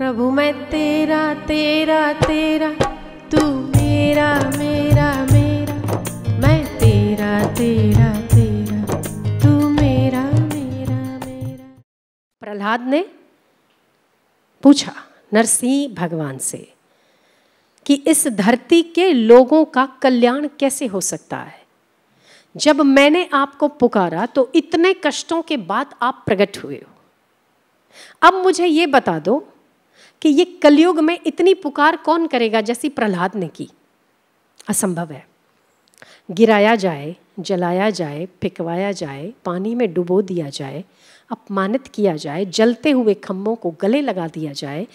प्रभु मैं तेरा तेरा तेरा, तू मेरा मेरा मेरा, मैं तेरा तेरा तेरा, तू मेरा मेरा मेरा। प्रहलाद ने पूछा नरसिंह भगवान से कि इस धरती के लोगों का कल्याण कैसे हो सकता है। जब मैंने आपको पुकारा तो इतने कष्टों के बाद आप प्रकट हुए हो। अब मुझे ये बता दो कि ये कलयुग में इतनी पुकार कौन करेगा जैसी प्रहलाद ने की। असंभव है। गिराया जाए, जलाया जाए, फिकवाया जाए, पानी में डुबो दिया जाए, अपमानित किया जाए, जलते हुए खम्भों को गले लगा दिया जाए,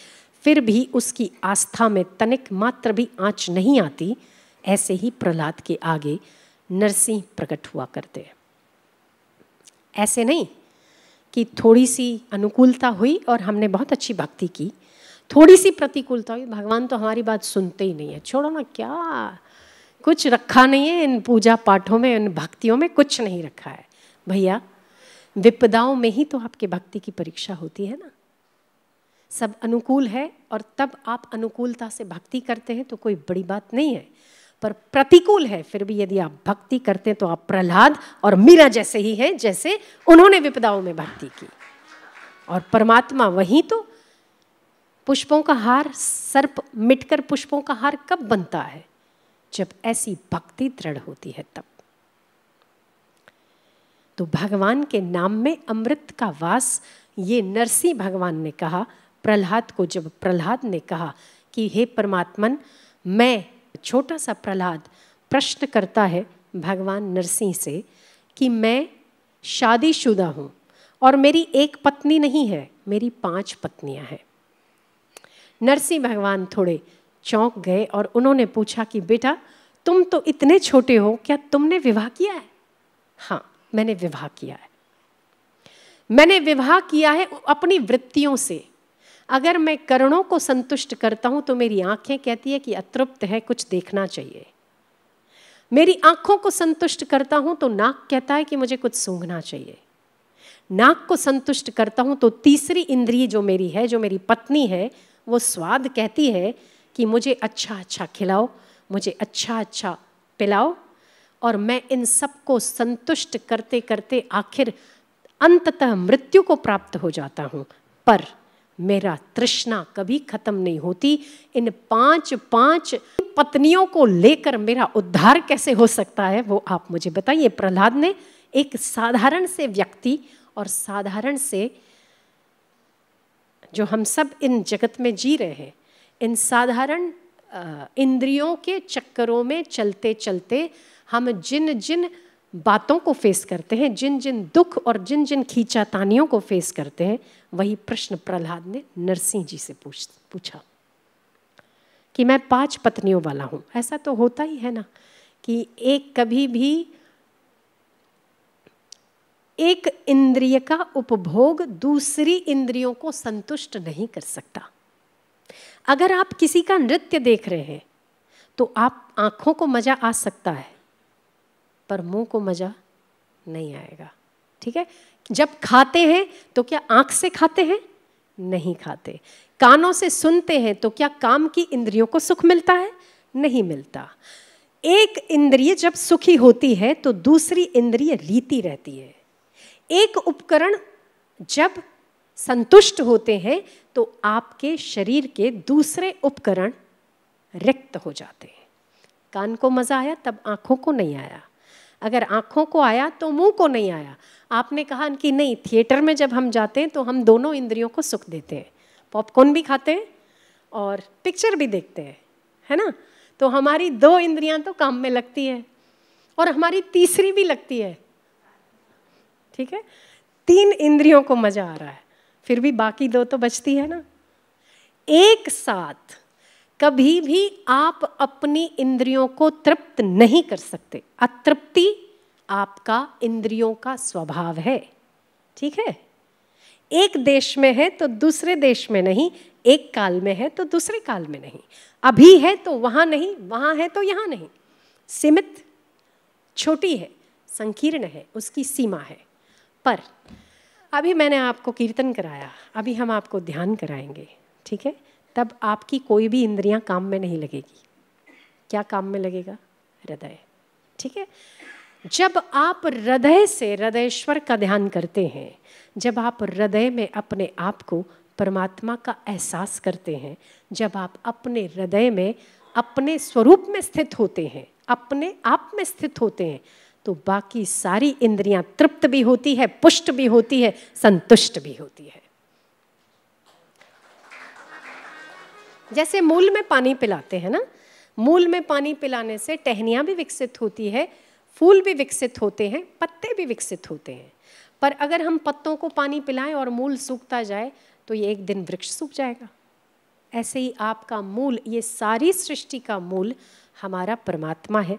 फिर भी उसकी आस्था में तनिक मात्र भी आंच नहीं आती। ऐसे ही प्रहलाद के आगे नरसिंह प्रकट हुआ करते हैं। ऐसे नहीं कि थोड़ी सी अनुकूलता हुई और हमने बहुत अच्छी भक्ति की, थोड़ी सी प्रतिकूलता हुई, भगवान तो हमारी बात सुनते ही नहीं है, छोड़ो ना, क्या कुछ रखा नहीं है इन पूजा पाठों में, इन भक्तियों में कुछ नहीं रखा है भैया। विपदाओं में ही तो आपके भक्ति की परीक्षा होती है ना। सब अनुकूल है और तब आप अनुकूलता से भक्ति करते हैं तो कोई बड़ी बात नहीं है, पर प्रतिकूल है फिर भी यदि आप भक्ति करते हैं तो आप प्रहलाद और मीरा जैसे ही हैं, जैसे उन्होंने विपदाओं में भक्ति की। और परमात्मा वही तो। पुष्पों का हार, सर्प मिटकर पुष्पों का हार कब बनता है? जब ऐसी भक्ति दृढ़ होती है तब। तो भगवान के नाम में अमृत का वास, ये नरसिंह भगवान ने कहा प्रहलाद को। जब प्रहलाद ने कहा कि हे परमात्मन, मैं छोटा सा प्रहलाद प्रश्न करता है भगवान नरसिंह से कि मैं शादीशुदा हूँ और मेरी एक पत्नी नहीं है, मेरी 5 पत्नियां हैं। नरसिंह भगवान थोड़े चौंक गए और उन्होंने पूछा कि बेटा तुम तो इतने छोटे हो, क्या तुमने विवाह किया है? हाँ, मैंने विवाह किया है। मैंने विवाह किया है अपनी वृत्तियों से। अगर मैं करणों को संतुष्ट करता हूं तो मेरी आंखें कहती है कि अतृप्त है, कुछ देखना चाहिए। मेरी आंखों को संतुष्ट करता हूं तो नाक कहता है कि मुझे कुछ सूंघना चाहिए। नाक को संतुष्ट करता हूं तो तीसरी इंद्रिय जो मेरी है, जो मेरी पत्नी है, वो स्वाद कहती है कि मुझे अच्छा अच्छा खिलाओ, मुझे अच्छा अच्छा पिलाओ। और मैं इन सबको संतुष्ट करते करते आखिर अंततः मृत्यु को प्राप्त हो जाता हूँ, पर मेरा तृष्णा कभी खत्म नहीं होती। इन 5 पत्नियों को लेकर मेरा उद्धार कैसे हो सकता है, वो आप मुझे बताइए। प्रहलाद ने एक साधारण से व्यक्ति और साधारण से, जो हम सब इन जगत में जी रहे हैं, इन साधारण इंद्रियों के चक्करों में चलते चलते हम जिन जिन बातों को फेस करते हैं, जिन जिन दुख और जिन जिन खींचातानियों को फेस करते हैं, वही प्रश्न प्रहलाद ने नरसिंह जी से पूछा कि मैं 5 पत्नियों वाला हूँ। ऐसा तो होता ही है ना कि एक कभी भी एक इंद्रिय का उपभोग दूसरी इंद्रियों को संतुष्ट नहीं कर सकता। अगर आप किसी का नृत्य देख रहे हैं तो आप आंखों को मजा आ सकता है, पर मुंह को मजा नहीं आएगा। ठीक है? जब खाते हैं तो क्या आंख से खाते हैं? नहीं खाते। कानों से सुनते हैं तो क्या काम की इंद्रियों को सुख मिलता है? नहीं मिलता। एक इंद्रिय जब सुखी होती है तो दूसरी इंद्रिय रीति रहती है। एक उपकरण जब संतुष्ट होते हैं तो आपके शरीर के दूसरे उपकरण रिक्त हो जाते हैं। कान को मजा आया तब आंखों को नहीं आया, अगर आंखों को आया तो मुंह को नहीं आया। आपने कहा कि नहीं, थिएटर में जब हम जाते हैं तो हम दोनों इंद्रियों को सुख देते हैं, पॉपकॉर्न भी खाते हैं और पिक्चर भी देखते हैं, है ना? तो हमारी 2 इंद्रियां तो काम में लगती है और हमारी तीसरी भी लगती है। ठीक है? 3 इंद्रियों को मजा आ रहा है, फिर भी बाकी 2 तो बचती है ना। एक साथ कभी भी आप अपनी इंद्रियों को तृप्त नहीं कर सकते। अतृप्ति आपका इंद्रियों का स्वभाव है। ठीक है? एक देश में है तो दूसरे देश में नहीं, एक काल में है तो दूसरे काल में नहीं, अभी है तो वहां नहीं, वहां है तो यहां नहीं। सीमित, छोटी है, संकीर्ण है, उसकी सीमा है। पर अभी मैंने आपको कीर्तन कराया, अभी हम आपको ध्यान कराएंगे। ठीक है, तब आपकी कोई भी इंद्रियां काम में नहीं लगेगी। क्या काम में लगेगा? हृदय। ठीक है, जब आप हृदय से हृदयेश्वर का ध्यान करते हैं, जब आप हृदय में अपने आप को परमात्मा का एहसास करते हैं, जब आप अपने हृदय में अपने स्वरूप में स्थित होते हैं, अपने आप में स्थित होते हैं, तो बाकी सारी इंद्रियां तृप्त भी होती है, पुष्ट भी होती है, संतुष्ट भी होती है। जैसे मूल में पानी पिलाते हैं ना, मूल में पानी पिलाने से टहनियाँ भी विकसित होती है, फूल भी विकसित होते हैं, पत्ते भी विकसित होते हैं। पर अगर हम पत्तों को पानी पिलाएं और मूल सूखता जाए तो ये एक दिन वृक्ष सूख जाएगा। ऐसे ही आपका मूल, ये सारी सृष्टि का मूल हमारा परमात्मा है।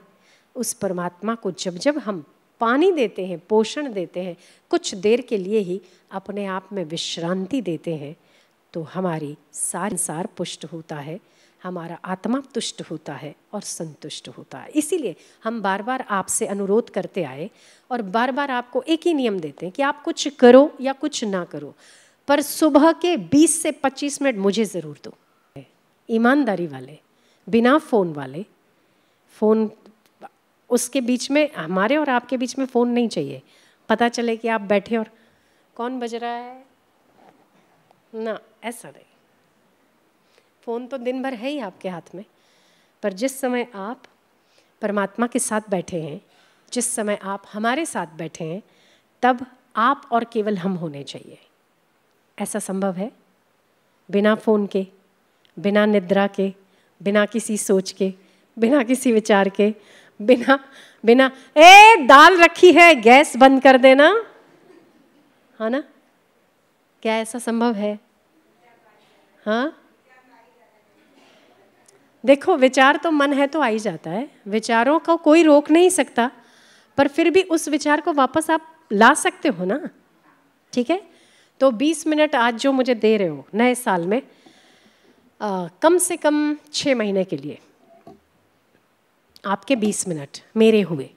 उस परमात्मा को जब जब हम पानी देते हैं, पोषण देते हैं, कुछ देर के लिए ही अपने आप में विश्रांति देते हैं, तो हमारी सारा संसार पुष्ट होता है, हमारा आत्मा तुष्ट होता है और संतुष्ट होता है। इसीलिए हम बार बार आपसे अनुरोध करते आए और बार बार आपको एक ही नियम देते हैं कि आप कुछ करो या कुछ ना करो, पर सुबह के 20 से 25 मिनट मुझे ज़रूर दो। ईमानदारी वाले, बिना फ़ोन वाले, फ़ोन उसके बीच में, हमारे और आपके बीच में फ़ोन नहीं चाहिए। पता चले कि आप बैठे और कौन बज रहा है ना, ऐसा नहीं। फ़ोन तो दिन भर है ही आपके हाथ में, पर जिस समय आप परमात्मा के साथ बैठे हैं, जिस समय आप हमारे साथ बैठे हैं, तब आप और केवल हम होने चाहिए। ऐसा संभव है? बिना फ़ोन के, बिना निद्रा के, बिना किसी सोच के, बिना किसी विचार के, बिना दाल रखी है, गैस बंद कर देना, है ना? क्या ऐसा संभव है? हाँ, देखो, विचार तो मन है तो आ ही जाता है, विचारों को कोई रोक नहीं सकता, पर फिर भी उस विचार को वापस आप ला सकते हो ना। ठीक है, तो 20 मिनट आज जो मुझे दे रहे हो नए साल में, कम से कम 6 महीने के लिए आपके 20 मिनट मेरे हुए।